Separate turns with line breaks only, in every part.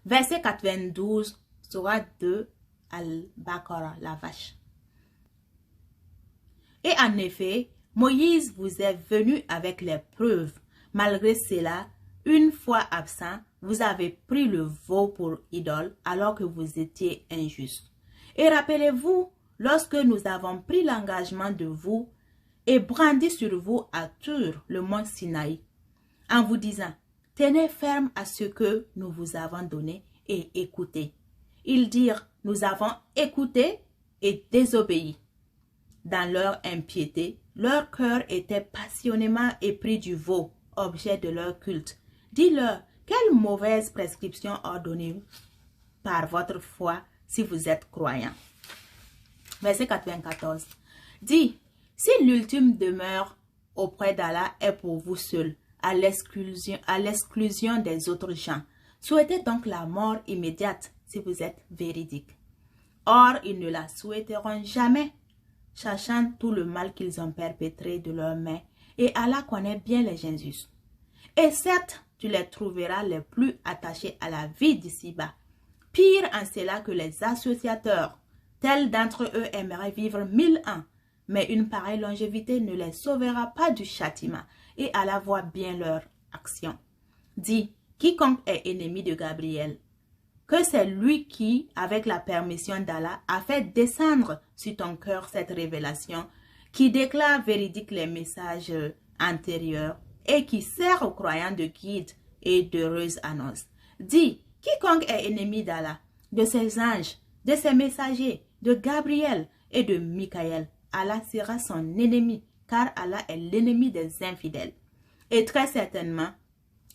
Verset 92, Sourate 2, Al-Baqarah, la vache. Et en effet, Moïse vous est venu avec les preuves. Malgré cela, une fois absent, vous avez pris le veau pour idole alors que vous étiez injuste. Et rappelez-vous, lorsque nous avons pris l'engagement de vous et brandi sur vous à Tur, le mont Sinaï, en vous disant, tenez ferme à ce que nous vous avons donné et écoutez. Ils dirent, nous avons écouté et désobéi. Dans leur impiété, leur cœur était passionnément épris du veau, objet de leur culte. Dis-leur, quelle mauvaise prescription ordonnez-vous par votre foi si vous êtes croyants. Verset 94. Dis, si l'ultime demeure auprès d'Allah est pour vous seul, à l'exclusion des autres gens, souhaitez donc la mort immédiate si vous êtes véridique. Or, ils ne la souhaiteront jamais, sachant tout le mal qu'ils ont perpétré de leurs mains, et Allah connaît bien les injustes. Et certes, tu les trouveras les plus attachés à la vie d'ici-bas, pire en cela que les associateurs. Tels d'entre eux aimeraient vivre 1000 ans, mais une pareille longévité ne les sauvera pas du châtiment, et Allah voit bien leur action. Dis, quiconque est ennemi de Gabriel, que c'est lui qui, avec la permission d'Allah, a fait descendre sur ton cœur cette révélation, qui déclare véridique les messages antérieurs et qui sert aux croyants de guide et d'heureuse annonce. Dis, quiconque est ennemi d'Allah, de ses anges, de ses messagers, de Gabriel et de Michaël, Allah sera son ennemi, car Allah est l'ennemi des infidèles. Et très certainement,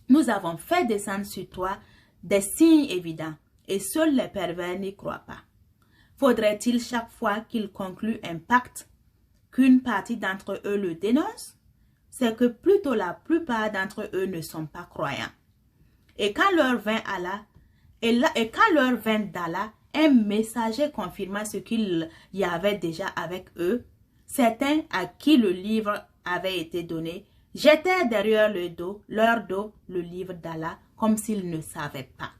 nous avons fait descendre sur toi des signes évidents, et seuls les pervers n'y croient pas. Faudrait-il chaque fois qu'ils concluent un pacte qu'une partie d'entre eux le dénonce? C'est que plutôt la plupart d'entre eux ne sont pas croyants. Et quand leur vint d'Allah, un messager confirma ce qu'il y avait déjà avec eux, certains à qui le livre avait été donné jetèrent derrière leur dos le livre d'Allah comme s'ils ne savaient pas.